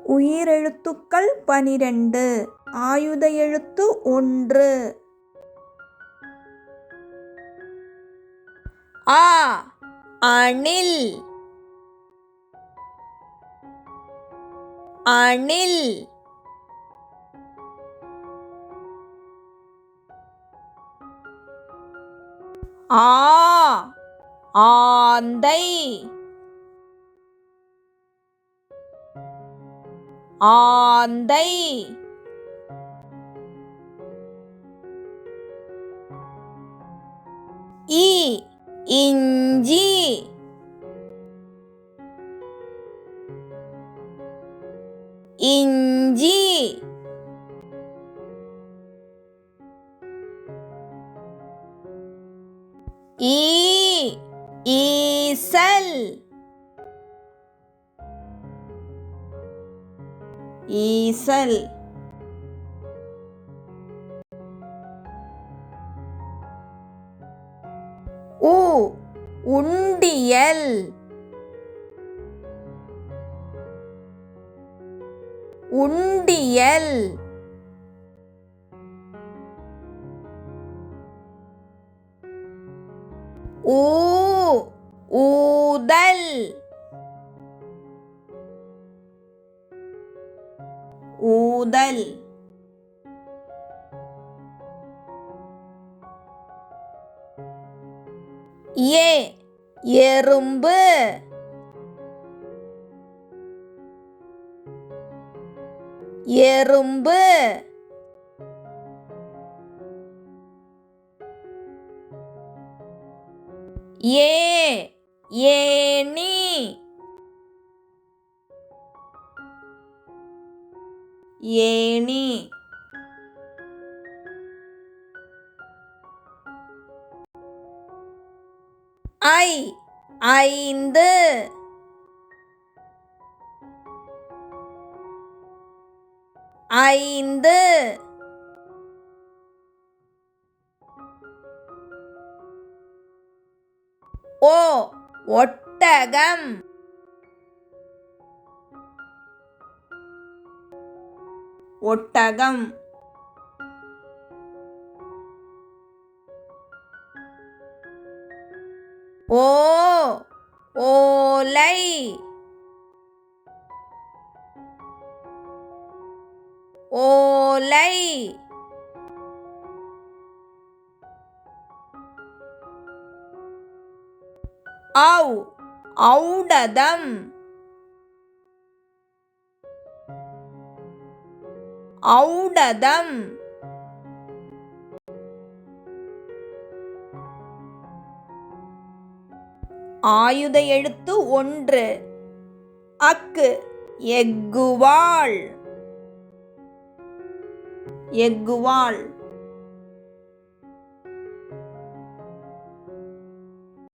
உயிரெழுத்துக்கள் 12. ஆயுத எழுத்து 1. ஆ அணில் அணில். ஆ ஆந்தை ஆந்தை. இ இஞ்சி இஞ்சி. ஈ ஈசல் ஈசல். உ உண்டியல் உண்டியல். ஊ ஊதல் ஊதல். ஏ எறும்பு எறும்பு. ஏ ஏணி ஏணி. ஐ ஐந்து ஐந்து. ஓ ஒட்டகம் ஒட்டகம். ஓ ஓலை ஓலை. ஔ ஔடதம் ஔடதம். ஆயுத எழுத்து 1. அக்கு எக்குவாள் எக்குவாள்.